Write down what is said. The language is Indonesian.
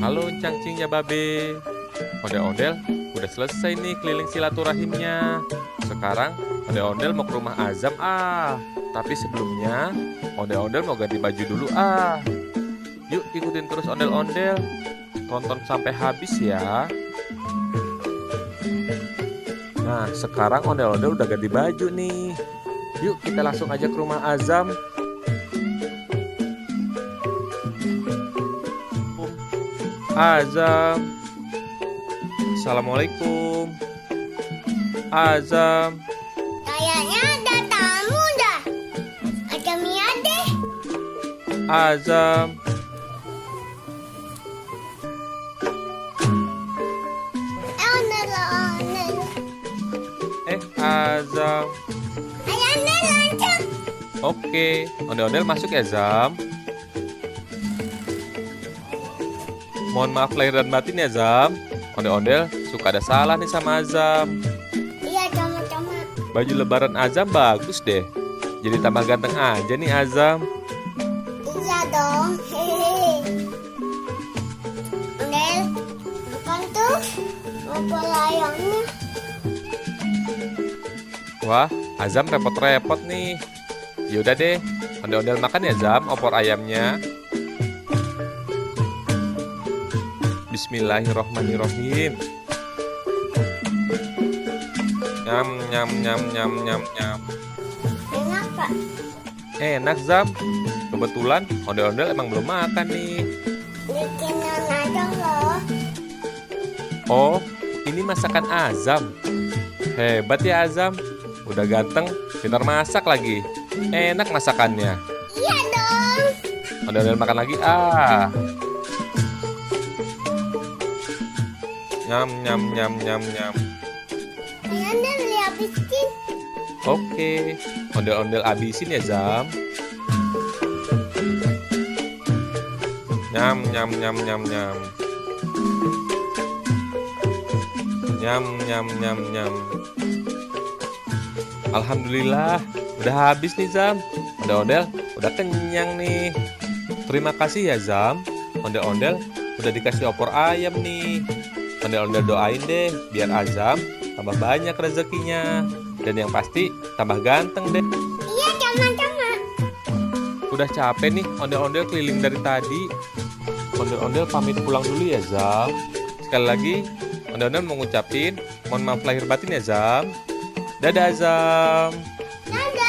Halo cangcingnya babe. Ondel-ondel udah selesai nih keliling silaturahimnya. Sekarang ondel-ondel mau ke rumah Azam Tapi sebelumnya ondel-ondel mau ganti baju dulu Yuk ikutin terus ondel-ondel. Tonton sampai habis ya. Nah sekarang ondel-ondel udah ganti baju nih. Yuk kita langsung aja ke rumah Azam. Azam, Assalamualaikum. Azam, Kayaknya ada tamu dah. Ada Mia deh. Azam. Ondel. Azam. Ayo ondel lanjut. Oke, ondel-ondel masuk ya Zam. Mohon maaf lahir dan batin ya Zam. Ondel-ondel suka ada salah nih sama Azam. Iya sama-sama. Baju lebaran Azam bagus deh. Jadi tambah ganteng aja nih Azam. Iya dong. Hehehe. Ondel, bukan tuh ngobrol ayamnya. Wah, Azam repot-repot nih. Yaudah deh, ondel-ondel makan ya Zam opor ayamnya. Bismillahirrohmanirrohim. Nyam nyam nyam nyam nyam nyam. Enak Pak. Enak Zam. Kebetulan ondel-ondel emang belum makan nih. Bikinan aja loh. Oh, ini masakan Azam. Hebat ya Azam. Udah ganteng, pintar masak lagi. Enak masakannya. Iya dong. Ondel-ondel makan lagi Nyam nyam nyam nyam nyam. Ayo ondel dihabisin. Oke, ondel-ondel abisin ya Zam. Nyam nyam nyam nyam nyam. Nyam nyam nyam nyam. Alhamdulillah, udah habis nih Zam. Ondel-ondel udah kenyang nih. Terima kasih ya Zam. Ondel-ondel udah dikasih opor ayam nih. Ondel-ondel doain deh biar Azam tambah banyak rezekinya. Dan yang pasti tambah ganteng deh. Iya sama-sama. Udah capek nih ondel-ondel keliling dari tadi. Ondel-ondel pamit pulang dulu ya Zam. Sekali lagi ondel-ondel mau ngucapin mohon maaf lahir batin ya Zam. Dadah Zam. Dadah.